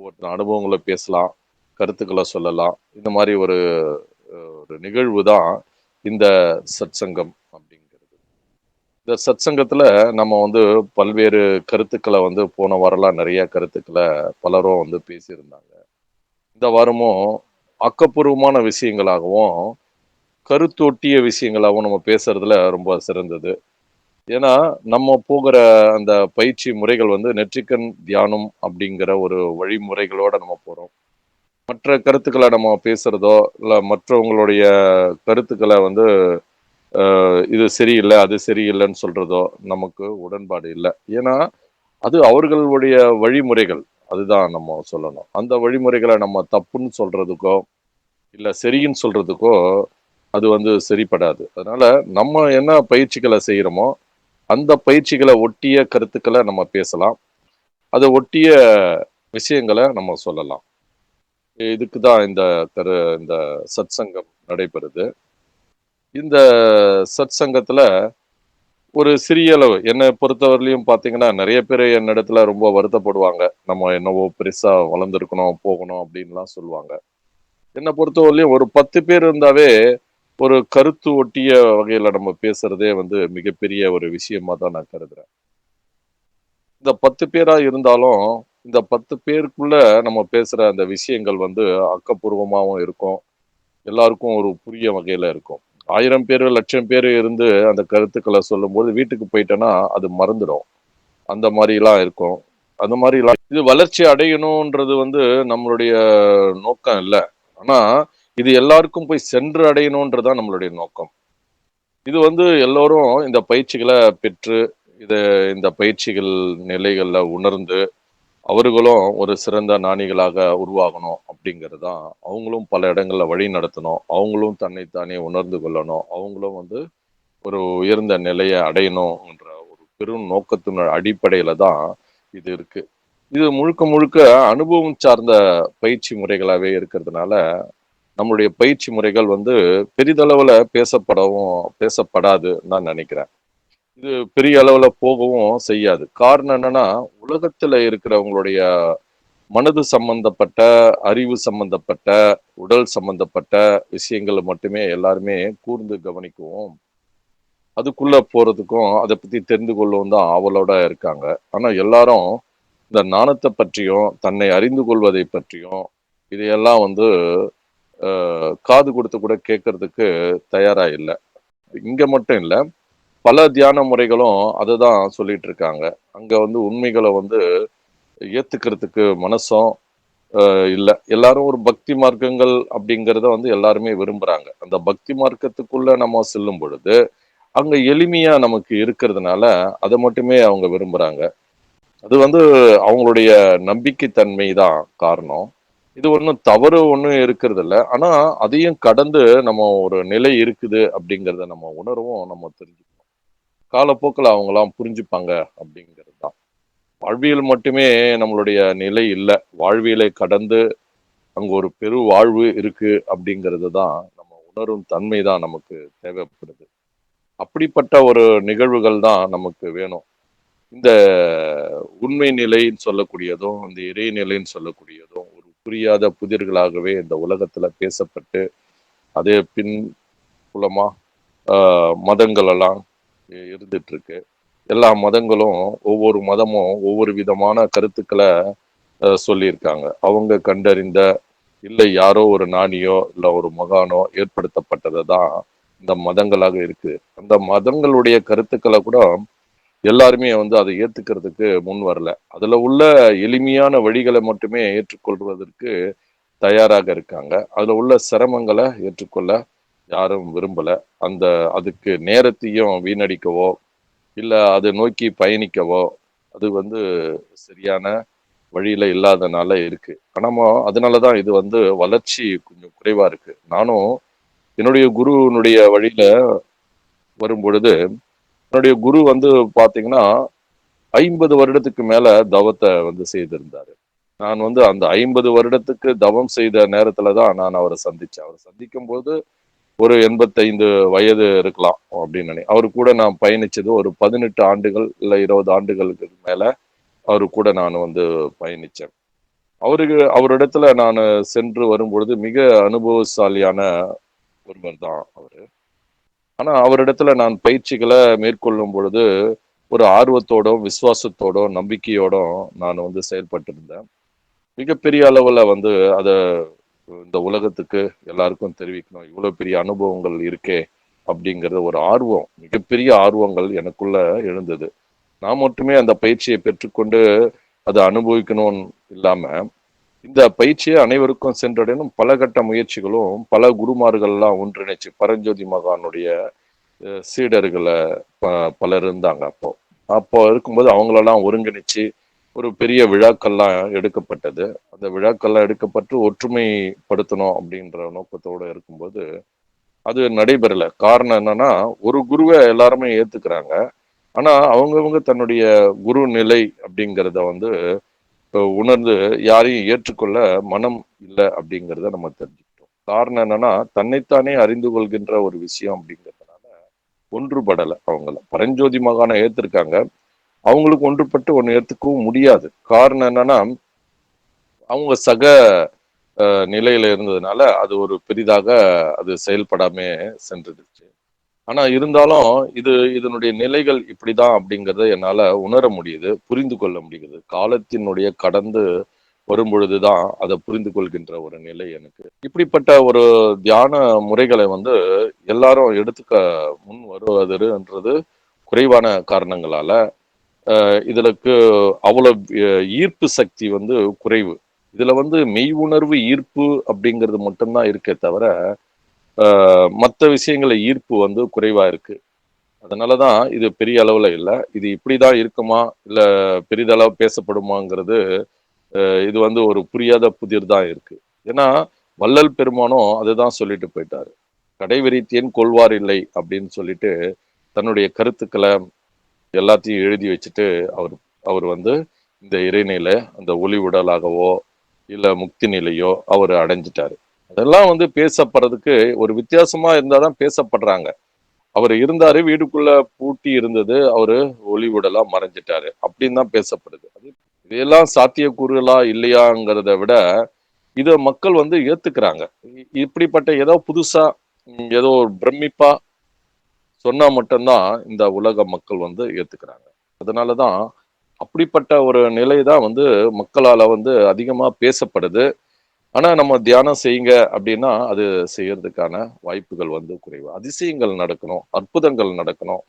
ஒவ்வொருத்தர் அனுபவங்கள பேசலாம், கருத்துக்கள சொல்லலாம். இந்த மாரி ஒரு ஒரு நிகழ்வு தான் இந்த சத்சங்கம் அப்படிங்கிறது. இந்த சத்சங்கத்துல நம்ம வந்து பல்வேறு கருத்துக்கள வந்து போன வாரம்லாம் நெறைய கருத்துக்கள பலரும் வந்து பேசியிருந்தாங்க. இந்த வாரமும் ஆக்கப்பூர்வமான விஷயங்களாகவும், கருத்தொட்டிய விஷயங்களாகவும் நம்ம பேசுறதுல ரொம்ப சிறந்தது. ஏன்னா, நம்ம போகிற அந்த பயிற்சி முறைகள் வந்து நெற்றிக்கண் தியானம் அப்படிங்கிற ஒரு வழிமுறைகளோட நம்ம போறோம். மற்ற கருத்துக்கள நம்ம பேசுறதோ, இல்ல மற்றவங்களுடைய கருத்துக்கள வந்து இது சரியில்ல, அது சரியில்லன்னு சொல்றதோ நமக்கு உடன்பாடு இல்ல. ஏன்னா, அது அவர்களுடைய வழிமுறைகள். அதுதான் நம்ம சொல்லணும். அந்த வழிமுறைகள நம்ம தப்புன்னு சொல்றதுக்கோ, இல்ல சரின்னு சொல்றதுக்கோ, அது வந்து சரிப்படாது. அதனால நம்ம என்ன பயிற்சிகள செய்றோமோ, அந்த பயிற்சிகள ஒட்டிய கருத்துக்கள நம்ம பேசலாம். அத ஒட்டிய விஷயங்கள நம்ம சொல்லலாம். இதுக்கு தான் இந்த சத்சங்கம் நடைபெறுது. இந்த சத்சங்கத்துல ஒரு சிறிய அளவு என்ன பொறுத்தவரையிலயும் பார்த்தீங்கன்னா, நெறைய பேரு என்னிடத்துல ரொம்ப வருத்தப்படுவாங்க. நம்ம என்னவோ பெருசா வளர்ந்திருக்கணும், போகணும் அப்டின்லாம் சொல்லுவாங்க. என்ன பொறுத்தவரையிலயும் ஒரு 10 பேர் இருந்தாவே, ஒரு கருத்து ஒட்டிய வகையில நம்ம பேசுறதே வந்து மிகப்பெரிய ஒரு விஷயமா தான் நான் கருதுறேன். இந்த 10 பேரா இருந்தாலும், இந்த 10 பேருக்குள்ள நம்ம பேசுற அந்த விஷயங்கள் வந்து ஆக்கப்பூர்வமாவும் இருக்கும். எல்லாருக்கும் ஒரு புரிய வகையில இருக்கும். 1000 பேரு, லட்சம் பேரு இருந்து அந்த கருத்துக்கள சொல்லும்போது, வீட்டுக்கு போயிட்டேன்னா, அது மறந்துடும். அந்த மாரிலாம் இருக்கும். அந்த மாரிலாம் இது வளர்ச்சி அடையணுன்றது வந்து நம்மளுடைய நோக்கம் இல்ல. ஆனா, இது எல்லாருக்கும் போய் சென்று அடையணுன்றது தான் நம்மளுடைய நோக்கம். இது வந்து எல்லோரும் இந்த பயிற்சிகள பெற்று, இத இந்த பயிற்சிகள் நிலைகள்ல உணர்ந்து, அவர்களும் ஒரு சிறந்த ஞானிகளாக உருவாகணும் அப்படிங்கிறது தான். அவங்களும் பல இடங்கள்ல வழி நடத்தணும். அவங்களும் தன்னைத்தானே உணர்ந்து கொள்ளணும். அவங்களும் வந்து ஒரு உயர்ந்த நிலைய அடையணும்ன்ற ஒரு பெரும் நோக்கத்தின் அடிப்படையில தான் இது இருக்கு. இது முழுக்க முழுக்க அனுபவம் சார்ந்த பயிற்சி முறைகளாவே இருக்கிறதுனால, நம்மளுடைய பயிற்சி முறைகள் வந்து பெரிதளவுல பேசப்படாதுன்னு நான் நினைக்கிறேன். இது பெரிய அளவுல போகவும் செய்யாது. காரணம் என்னன்னா, உலகத்துல இருக்கிறவங்களுடைய மனது சம்பந்தப்பட்ட, அறிவு சம்பந்தப்பட்ட, உடல் சம்பந்தப்பட்ட விஷயங்கள மட்டுமே எல்லாருமே கூர்ந்து கவனிக்கவும், அதுக்குள்ள போறதுக்கும், அத பத்தி தெரிந்து கொள்ளவும் தான் ஆவலோட இருக்காங்க. ஆனா எல்லாரும் இந்த ஞானத்த பற்றியும், தன்னை அறிந்து கொள்வதை பற்றியும், இதையெல்லாம் வந்து காது குடுத்து கூட கேட்கறதுக்கு தயாரா இல்ல. இங்க மட்டும் இல்ல. பல தியான முறைகளும் அததான் சொல்லிட்டு இருக்காங்க. அங்க வந்து உண்மைகள வந்து ஏத்துக்கிறதுக்கு மனசும் இல்ல. எல்லாரும் ஒரு பக்தி மார்க்கங்கள் அப்படிங்கிறத வந்து எல்லாருமே விரும்புறாங்க. அந்த பக்தி மார்க்கத்துக்குள்ள நம்ம செல்லும் பொழுது, அங்க எளிமையா நமக்கு இருக்கிறதுனால, அத மட்டுமே அவங்க விரும்புறாங்க. அது வந்து அவங்களுடைய நம்பிக்கை தன்மை தான் காரணம். இது ஒண்ணும் தவறு ஒண்ணும் இருக்கிறதில்ல. ஆனா, அதையும் கடந்து நம்ம ஒரு நிலை இருக்குது அப்படிங்கிறத நம்ம உணரவும் நம்ம தெரிஞ்சுக்கணும். காலப்போக்குல அவங்கலாம் புரிஞ்சுப்பாங்க அப்படிங்கிறது தான். வாழ்வியல் மட்டுமே நம்மளுடைய நிலை இல்ல. வாழ்வியலை கடந்து அங்க ஒரு பெரு வாழ்வு இருக்கு அப்படிங்கிறது தான் நம்ம உணரும் தன்மை தான் நமக்கு தேவைப்படுது. அப்படிப்பட்ட ஒரு நிகழ்வுகள் தான் நமக்கு வேணும். இந்த உண்மை நிலைன்னு சொல்லக்கூடியதும், இந்த இறைநிலைன்னு சொல்லக்கூடியதும் ஒரு புரியாத புதிர்களாகவே இந்த உலகத்துல பேசப்பட்டு, அதே புலமா மதங்கள் எல்லாம் இருந்துட்டு இருக்கு. எல்லா மதங்களும் ஒவ்வொரு மதமும் ஒவ்வொரு விதமான கருத்துக்கள சொல்லியிருக்காங்க. அவங்க கண்டறிந்த, இல்லை யாரோ ஒரு ஞானியோ, இல்ல ஒரு மகானோ ஏற்படுத்தப்பட்டது தான் இந்த மதங்களாக இருக்கு. அந்த மதங்களுடைய கருத்துக்கள கூட எல்லாருமே வந்து அதை ஏத்துக்கிறதுக்கு முன் வரல. அதுல உள்ள எளிமையான வழிகள மட்டுமே ஏற்றுக்கொள்வதற்கு தயாராக இருக்காங்க. அதுல உள்ள சிரமங்கள ஏற்றுக்கொள்ள யாரும் விரும்பல. அந்த அதுக்கு நேரத்தையும் வீணடிக்கவோ, இல்ல அதை நோக்கி பயணிக்கவோ, அது வந்து சரியான வழியில இல்லாதனால இருக்கு. ஆனாமோ அதனால தான் இது வந்து வளர்ச்சி கொஞ்சம் குறைவா இருக்கு. நானும் என்னுடைய குருவினுடைய வழியில வரும்பொழுது, என்னுடைய குரு வந்து பார்த்தீங்கன்னா, 50 வருடத்துக்கு மேல தவத்த வந்து செய்திருந்தாரு. நான் வந்து அந்த 50 வருடத்துக்கு தவம் செய்த நேரத்துல தான் நான் அவர சந்திச்சேன். அவர சந்திக்கும்போது ஒரு 85 வயது இருக்கலாம் அப்படின்னு அவரு கூட நான் பயணிச்சது ஒரு 18 ஆண்டுகள், இல்ல 20 ஆண்டுகளுக்கு மேல அவரு கூட நான் வந்து பயணிச்சேன். அவரிடத்துல நான் சென்று வரும்பொழுது மிக அனுபவசாலியான ஒருவர் தான் அவரு. ஆனா அவரிடத்துல நான் பயிற்சிகளை மேற்கொள்ளும் பொழுது ஒரு ஆர்வத்தோடும் விசுவாசத்தோடும் நம்பிக்கையோடும் நான் செயல்பட்டு இருந்தேன். மிகப்பெரிய அளவுல அத இந்த உலகத்துக்கு எல்லாருக்கும் தெரிவிக்கணும், இவ்வளவு பெரிய அனுபவங்கள் இருக்கே அப்படிங்கறது ஒரு ஆர்வம், மிகப்பெரிய ஆர்வங்கள் எனக்குள்ள எழுந்தது. நான் மட்டுமே அந்த பயிற்சியை பெற்றுக்கொண்டு அதை அனுபவிக்கணும்னு இல்லாம, இந்த பயிற்சியை அனைவருக்கும் சென்றடையணும் பல கட்ட முயற்சிகளும் பல குருமார்கள்லாம் ஒன்றிணைச்சு பரஞ்சோதி மகானுடைய சீடர்களை பலர் இருந்தாங்க. அப்போ அப்போ இருக்கும்போது அவங்களெல்லாம் ஒருங்கிணைச்சு ஒரு பெரிய விழாக்கள்லாம் எடுக்கப்பட்டது. அந்த விழாக்கள்லாம் எடுக்கப்பட்டு ஒற்றுமைப்படுத்தணும் அப்படின்ற நோக்கத்தோட இருக்கும்போது அது நடைபெறல. காரணம் என்னன்னா, ஒரு குருவை எல்லாருமே ஏத்துக்கிறாங்க. ஆனா அவங்கவங்க தன்னுடைய குரு நிலை அப்படிங்கிறத உணர்ந்து யாரையும் ஏற்றுக்கொள்ள மனம் இல்லை அப்படிங்கிறத நம்ம தெரிஞ்சுக்கிட்டோம். காரணம் என்னன்னா, தன்னைத்தானே அறிந்து கொள்கின்ற ஒரு விஷயம் அப்படிங்கிறதுனால ஒன்றுபடலை. அவங்கள பரஞ்சோதி மகானை ஏத்திருக்காங்க, அவங்களுக்கு ஒன்றுபட்டு ஒன்று ஏத்துக்கவும் முடியாது. காரணம் என்னன்னா, அவங்க சக நிலையில இருந்ததுனால அது ஒரு பெரிதாக அது செயல்படாம சென்றுடுச்சு. ஆனா இருந்தாலும் இதனுடைய நிலைகள் இப்படிதான் அப்படிங்கறத என்னால உணர முடியுது, புரிந்து கொள்ள முடியுது. காலத்தினுடைய கடந்து வரும் பொழுதுதான் அதை புரிந்து கொள்கின்ற ஒரு நிலை எனக்கு. இப்படிப்பட்ட ஒரு தியான முறைகளை எல்லாரும் எடுத்துக்க முன் வருவதுன்றது குறைவான காரணங்களால இதற்கு அவ்வளவு ஈர்ப்பு சக்தி குறைவு. இதுல மெய் உணர்வு ஈர்ப்பு அப்படிங்கிறது மட்டும்தான் இருக்கே தவிர மற்ற விஷயங்கள ஈர்ப்பு குறைவா இருக்கு. அதனாலதான் இது பெரிய அளவுல இல்லை. இது இப்படிதான் இருக்குமா இல்ல பெரிதளவு பேசப்படுமாங்கிறது இது ஒரு புரியாத புதிர் தான் இருக்கு. ஏன்னா வள்ளல் பெருமானும் அதுதான் சொல்லிட்டு போயிட்டாரு. கடைவிரித்தேன் கொள்வார் இல்லை அப்படின்னு சொல்லிட்டு தன்னுடைய கருத்துக்களை எல்லாத்தையும் எழுதி வச்சுட்டு அவர் அவர் இந்த இறைநிலை அந்த ஒளி உடலாகவோ இல்ல முக்தி நிலையோ அவர் அடைஞ்சிட்டாரு. அதெல்லாம் பேசப்படுறதுக்கு ஒரு வித்தியாசமா இருந்தாதான் பேசப்படுறாங்க. அவர் இருந்தாரு, வீடுக்குள்ள பூட்டி இருந்தது, அவரு ஒளி உடலா மறைஞ்சிட்டாரு அப்படின்னு தான் பேசப்படுது. இதையெல்லாம் சாத்தியக்கூறுகளா இல்லையாங்கிறத விட இத மக்கள் ஏத்துக்கிறாங்க. இப்படிப்பட்ட ஏதோ புதுசா ஏதோ ஒரு பிரமிப்பா சொன்னா மட்டும்தான் இந்த உலக மக்கள் ஏத்துக்கிறாங்க. அதனாலதான் அப்படிப்பட்ட ஒரு நிலை தான் மக்களால அதிகமா பேசப்படுது. ஆனா நம்ம தியானம் செய்யுங்க அப்படின்னா அது செய்யறதுக்கான வாய்ப்புகள் குறைவு. அதிசயங்கள் நடக்கணும், அற்புதங்கள் நடக்கணும்,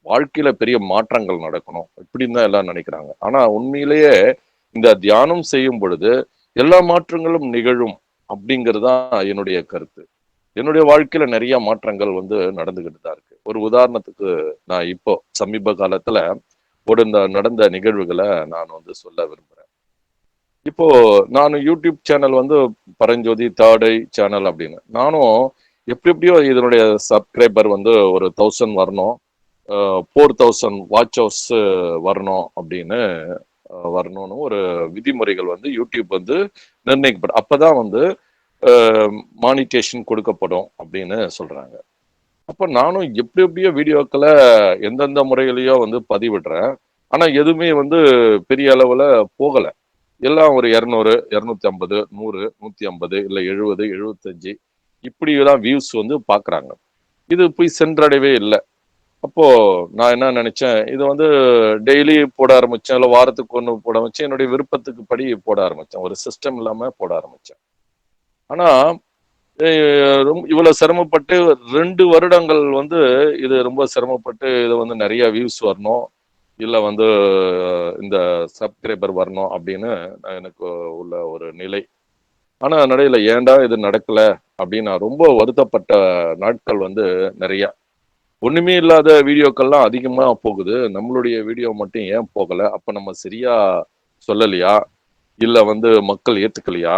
வாழ்க்கையில பெரிய மாற்றங்கள் நடக்கணும் இப்படின்னு தான் எல்லாம் நினைக்கிறாங்க. ஆனா உண்மையிலேயே இந்த தியானம் செய்யும் பொழுது எல்லா மாற்றங்களும் நிகழும் அப்படிங்கறதுதான் என்னுடைய கருத்து. என்னுடைய வாழ்க்கையில நிறைய மாற்றங்கள் நடந்துகிட்டு தான் இருக்கு. ஒரு உதாரணத்துக்கு நான் இப்போ சமீப காலத்துல ஒரு நடந்த நிகழ்வுகளை நான் சொல்ல விரும்புறேன். இப்போ நான் யூடியூப் சேனல் பரஞ்சோதி தேர்டை சேனல் அப்படின்னு நானும் எப்படியோ இதனுடைய சப்ஸ்கிரைபர் ஒரு 1000 வரணும், 4000 வாட்ச் ஹவர்ஸ் வரணும் அப்படின்னு வரணும்னு ஒரு விதிமுறைகள் யூடியூப் நிர்ணயிக்கப்படும். அப்பதான் மானிட்டேஷன் கொடுக்கப்படும் அப்படின்னு சொல்றாங்க. அப்ப நானும் எப்படியோ வீடியோக்களை எந்தெந்த முறைகளையோ பதிவிடுறேன். ஆனா எதுவுமே பெரிய அளவுல போகல. எல்லாம் ஒரு 200, 250, 100, 150 இல்ல 70, 75 இப்படிதான் வியூஸ் பாக்குறாங்க. இது போய் சென்றடையவே இல்லை. அப்போ நான் என்ன நினைச்சேன், இது டெய்லி போட ஆரம்பிச்சேன், இல்ல வாரத்துக்கு ஒண்ணு போட ஆரம்பிச்சேன். என்னுடைய விருப்பத்துக்கு படி போட ஆரம்பிச்சேன், ஒரு சிஸ்டம் இல்லாம போட ஆரம்பிச்சேன். ஆனா ரொம்ப இவ்வளவு சிரமப்பட்டு 2 வருடங்கள் இது ரொம்ப சிரமப்பட்டு இது நிறைய வியூஸ் வரணும், இல்ல இந்த சப்ஸ்கிரைபர் வரணும் அப்படின்னு எனக்கு உள்ள ஒரு நிலை. ஆனா நடையில ஏன்டா இது நடக்கல அப்படின்னு நான் ரொம்ப வருத்தப்பட்ட நாட்கள் நிறைய. ஒண்ணுமே இல்லாத வீடியோக்கள்லாம் அதிகமா போகுது, நம்மளுடைய வீடியோ மட்டும் ஏன் போகல? அப்ப நம்ம சரியா சொல்லலையா, இல்ல மக்கள் ஏத்துக்கலையா,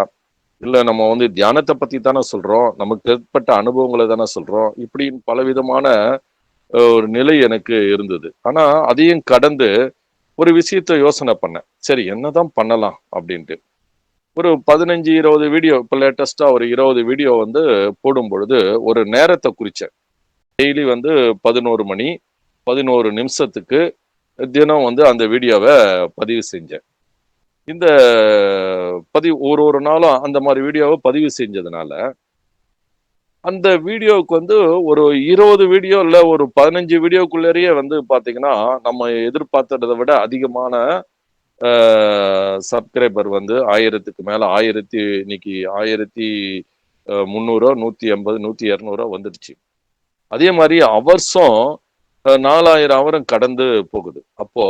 இல்ல நம்ம தியானத்தை பத்தி தானே சொல்றோம், நமக்கு ஏற்பட்ட அனுபவங்களை தானே சொல்றோம், இப்படின்னு பலவிதமான ஒரு நிலை எனக்கு இருந்தது. ஆனா அதையும் கடந்து ஒரு விஷயத்த யோசனை பண்ணேன், சரி என்னதான் பண்ணலாம் அப்படின்ட்டு. ஒரு 15, 20 வீடியோ, இப்ப லேட்டஸ்டா ஒரு 20 வீடியோ போடும் பொழுது ஒரு நேரத்தை குறிச்சேன். டெய்லி 11 மணி 11 நிமிஷத்துக்கு தினம் அந்த வீடியோவை பதிவு செஞ்சேன். இந்த பதிவு ஒரு ஒரு நாளும் அந்த மாதிரி வீடியோவை பதிவு செஞ்சதுனால அந்த வீடியோவுக்கு வந்து ஒரு 20 வீடியோ இல்ல ஒரு 15 வீடியோக்குள்ளேயே வந்து பாத்தீங்கன்னா நம்ம எதிர்பார்த்ததை விட அதிகமான சப்ஸ்கிரைபர் வந்து 1000க்கு மேல இன்னைக்கு 1300 180 1200 வந்துடுச்சு. அதே மாதிரி அவர்ஸும் 4000 அவரும் கடந்து போகுது. அப்போ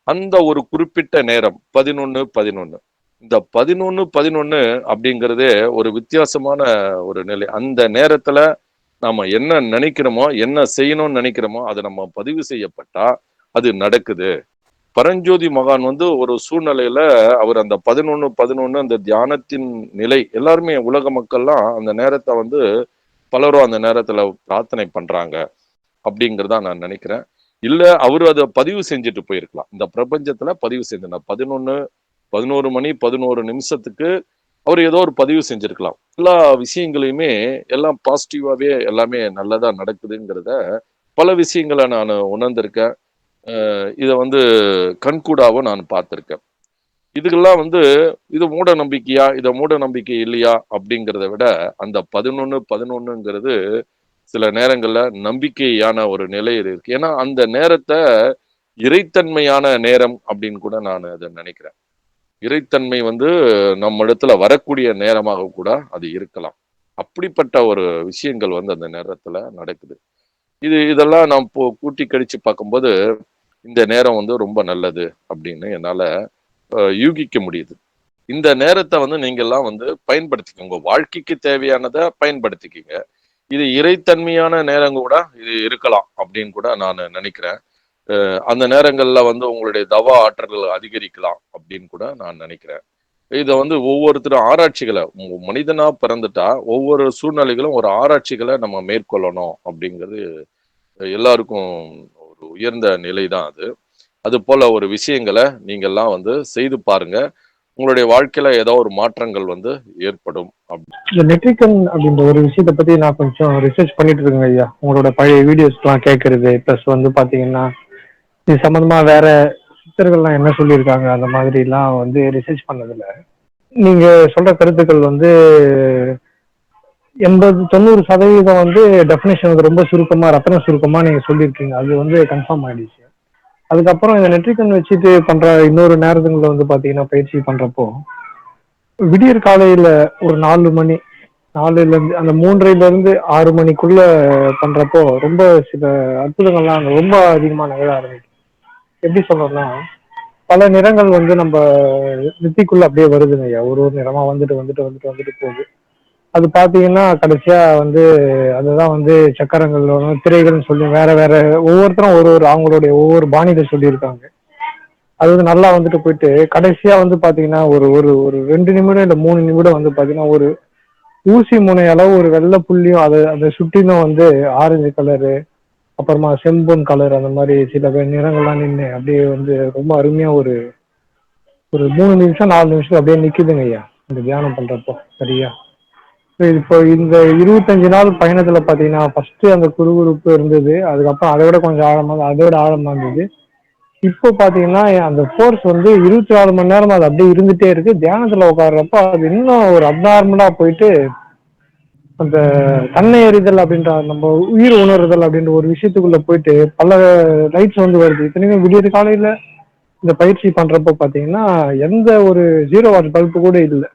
அந்த ஒரு குறிப்பிட்ட நேரம் 11 இந்த 11 அப்படிங்கிறதே ஒரு வித்தியாசமான ஒரு நிலை. அந்த நேரத்துல நாம என்ன நினைக்கிறோமோ என்ன செய்யணும்னு நினைக்கிறோமோ அதை நம்ம பதிவு செய்யப்பட்டா அது நடக்குது. பரஞ்சோதி மகான் வந்து ஒரு சூழ்நிலையில அவர் அந்த 11 அந்த தியானத்தின் நிலை எல்லாருமே உலக மக்கள்லாம் அந்த நேரத்தை வந்து பலரும் அந்த நேரத்துல பிரார்த்தனை பண்றாங்க அப்படிங்கிறதா நான் நினைக்கிறேன். இல்ல அவரு அதை பதிவு செஞ்சுட்டு போயிருக்கலாம். இந்த பிரபஞ்சத்துல பதிவு செஞ்சு 11 மணி 11 நிமிஷத்துக்கு அவர் ஏதோ ஒரு பதிவு செஞ்சிருக்கலாம். எல்லா விஷயங்களையுமே எல்லாம் பாசிட்டிவாவே எல்லாமே நல்லதா நடக்குதுங்கிறத பல விஷயங்களை நான் உணர்ந்திருக்கேன். இதை வந்து கண்கூடாவும் நான் பார்த்திருக்கேன். இதுக்கெல்லாம் வந்து இது மூட நம்பிக்கையா இதை மூட நம்பிக்கை இல்லையா அப்படிங்கிறத விட அந்த 11 சில நேரங்கள்ல நம்பிக்கையான ஒரு நிலையில் இருக்கு. ஏன்னா அந்த நேரத்தை இறைத்தன்மையான நேரம் அப்படின்னு கூட நான் அதை நினைக்கிறேன். இறைத்தன்மை வந்து நம்ம இடத்துல வரக்கூடிய நேரமாக கூட அது இருக்கலாம். அப்படிப்பட்ட ஒரு விஷயங்கள் வந்து அந்த நேரத்துல நடக்குது. இதெல்லாம் நாம் கூட்டி கழிச்சு பார்க்கும்போது இந்த நேரம் வந்து ரொம்ப நல்லது அப்படின்னு என்னால யூகிக்க முடியுது. இந்த நேரத்தை வந்து நீங்க எல்லாம் வந்து பயன்படுத்திக்கோங்க. உங்க வாழ்க்கைக்கு தேவையானதை பயன்படுத்திக்கங்க. இது இறைத்தன்மையான நேரம் கூட இது இருக்கலாம் அப்படின்னு கூட நான் நினைக்கிறேன். அந்த நேரங்கள்ல வந்து உங்களுடைய தவ ஆற்றல்கள் அதிகரிக்கலாம் அப்படின்னு கூட நான் நினைக்கிறேன். இதை வந்து ஒவ்வொருத்தரும் ஆராய்ச்சிகளை மனிதனா பிறந்துட்டா ஒவ்வொரு சூழ்நிலைகளும் ஒரு ஆராய்ச்சிகளை நம்ம மேற்கொள்ளணும் அப்படிங்கிறது எல்லாருக்கும் ஒரு உயர்ந்த நிலை தான் அது. அது போல ஒரு விஷயங்களை நீங்கெல்லாம் வந்து செய்து பாருங்க. உங்களுடைய வாழ்க்கையில ஏதோ ஒரு மாற்றங்கள் வந்து ஏற்படும். இந்த நெட்ரிகன் அப்படின்ற ஒரு விஷயத்தை பத்தி நான் கொஞ்சம் ரிசர்ச் பண்ணிட்டு இருக்கேங்க ஐயா. உங்களோட பழைய வீடியோஸ்லாம் கேட்கறது, பிளஸ் வந்து பாத்தீங்கன்னா இது சம்பந்தமா வேற சித்தர்கள்லாம் என்ன சொல்லியிருக்காங்க அந்த மாதிரி எல்லாம் வந்து ரிசர்ச் பண்ணதுல நீங்க சொல்ற கருத்துக்கள் வந்து 80-90% வந்து டெஃபினேஷன் வந்து ரொம்ப சுருக்கமா ரத்தன சுருக்கமா நீங்க சொல்லியிருக்கீங்க. அது வந்து கன்ஃபார்ம் ஆயிடுச்சு. அதுக்கப்புறம் இந்த நெட்ரிகன் வச்சுட்டு பண்ற இன்னொரு நேரத்துங்களை வந்து பாத்தீங்கன்னா பயிற்சி பண்றப்போ விடியற் காலையில ஒரு 4 மணி 4ல இருந்து அந்த 3:30 to 6 மணிக்குள்ள பண்றப்போ ரொம்ப சில அற்புதங்கள்லாம் ரொம்ப அதிகமா நிகழ ஆரம்பிக்கும். எப்படி சொல்றோம்னா பல நிறங்கள் வந்து நம்ம நெத்திக்குள்ள அப்படியே வருதுங்க ஐயா. ஒரு ஒரு நிறமா வந்துட்டு வந்துட்டு வந்துட்டு வந்துட்டு போகுது. அது பாத்தீங்கன்னா கடைசியா வந்து அதுதான் வந்து சக்கரங்கள் திரைகள்னு சொல்லி வேற வேற ஒவ்வொருத்தரும் ஒரு ஒரு அவங்களுடைய ஒவ்வொரு பாணியில சொல்லியிருக்காங்க. அது வந்து நல்லா வந்துட்டு போயிட்டு கடைசியா வந்து பாத்தீங்கன்னா ஒரு ஒரு ஒரு 2 நிமிடம் இல்ல 3 நிமிடம் வந்து பாத்தீங்கன்னா ஒரு ஊசி முனை அளவு ஒரு வெள்ளை புள்ளியும் அதை சுற்றிலும் வந்து ஆரஞ்சு கலரு அப்புறமா செம்பொன் கலர் அந்த மாதிரி சில நிறங்கள்லாம் நின்று அப்படியே வந்து ரொம்ப அருமையா ஒரு ஒரு 3 நிமிஷம் 4 நிமிஷம் அப்படியே நிக்குதுங்க ஐயா இந்த தியானம் பண்றப்போ. சரியா இப்போ இந்த 25 நாள் பயணத்துல பாத்தீங்கன்னா ஃபர்ஸ்ட் அந்த குறுகுறுப்பு இருந்தது. அதுக்கப்புறம் அதை விட கொஞ்சம் ஆழமா அதோட ஆழமா இருந்தது. இப்போ பாத்தீங்கன்னா அந்த ஃபோர்ஸ் வந்து 24 மணி நேரம் அது அப்படியே இருந்துட்டே இருக்கு. தியானத்துல உட்காடுறப்ப அது இன்னும் ஒரு அப்நார்மலா போயிட்டு அந்த தன்னை அறிதல் அப்படின்ற நம்ம உயிர் உணர்தல் அப்படின்ற ஒரு விஷயத்துக்குள்ள போயிட்டு பல லைட்ஸ் வந்து வருது. இத்தனைக்கும் விடியற் காலையில இந்த பயிற்சி பண்றப்போ பாத்தீங்கன்னா எந்த ஒரு 0 வாட் பல்பு கூட இல்லை.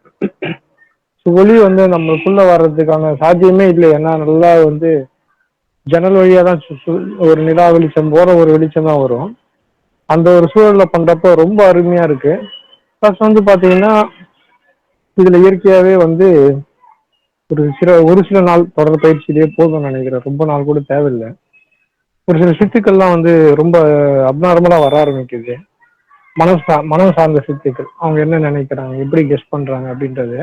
ஒளி வந்து நம்மளுக்குள்ள வர்றதுக்கான சாத்தியமே இல்லை. ஏன்னா நல்லா வந்து ஜன்னல் வழியா தான் ஒரு நிலா வெளிச்சம் போற ஒரு வெளிச்சம் தான் வரும். அந்த ஒரு சூழல்ல பண்றப்போ ரொம்ப அருமையா இருக்கு. பிளஸ் வந்து பாத்தீங்கன்னா இதுல இயற்கையாவே வந்து ஒரு சில நாள் தொடர் பயிற்சியிலேயே போதும்னு நினைக்கிறேன். ரொம்ப நாள் கூட தேவையில்லை. ஒரு சில சித்துக்கள்லாம் வந்து ரொம்ப அப்நார்மலா வர ஆரம்பிக்குது. மனம் சார்ந்த சித்துக்கள் அவங்க என்ன நினைக்கிறாங்க எப்படி கெஸ் பண்றாங்க அப்படின்றது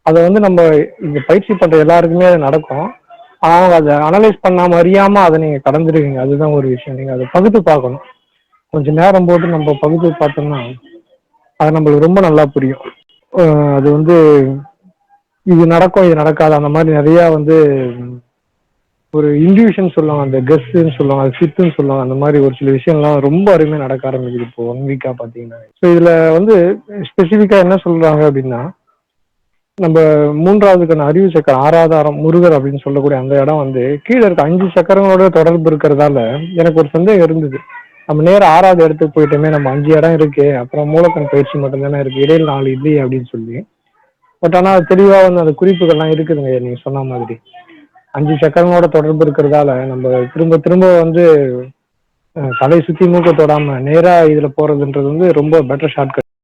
அதை வந்து நம்ம இந்த பயிற்சி பண்ற எல்லாருக்குமே அது நடக்கும். அவங்க அதை அனலைஸ் பண்ணாம அறியாம அதை நீங்க கடந்துருவீங்க. அதுதான் ஒரு விஷயம். நீங்க அதை பகுத்து பார்க்கணும். கொஞ்சம் நேரம் போட்டு நம்ம பகுத்து பார்த்தோம்னா அது நம்மளுக்கு ரொம்ப நல்லா புரியும். அது வந்து இது நடக்கும் இது நடக்காது அந்த மாதிரி நிறைய வந்து ஒரு இன்டியூஷன் சொல்லுவாங்க, அந்த கெஸ்ன்னு சொல்லுவாங்க, அது சித்துன்னு சொல்லுவாங்க. அந்த மாதிரி ஒரு சில விஷயம்லாம் ரொம்ப அருமையா நடக்க ஆரம்பிக்குது இப்போ 1 வீக்கா பாத்தீங்கன்னா. ஸோ இதுல வந்து ஸ்பெசிஃபிக்கா என்ன சொல்றாங்க அப்படின்னா, நம்ம 3வது கண் அறிவு சக்கரம் 6வது ஆரம் முருகர் அப்படின்னு சொல்லக்கூடிய அந்த இடம் வந்து கீழே இருக்க 5 சக்கரங்களோட தொடர்பு இருக்கிறதால எனக்கு ஒரு சந்தேகம் இருந்தது. நம்ம நேரம் 6வது இடத்துக்கு போயிட்டோமே, நம்ம 5 இடம் இருக்கு, அப்புறம் மூலக்கண் பயிற்சி மட்டும் தானே இருக்கு, இடையில 4 இல்லையே அப்படின்னு சொல்லி. பட் ஆனா அது தெளிவா வந்து அந்த குறிப்புகள்லாம் இருக்குதுங்க நீங்க சொன்ன மாதிரி. 5 சக்கரங்களோட தொடர்பு இருக்கிறதால நம்ம திரும்ப திரும்ப வந்து தலை சுத்தி மூக்க தொடாம நேரா இதுல போறதுன்றது வந்து ரொம்ப பெட்டர் ஷார்ட்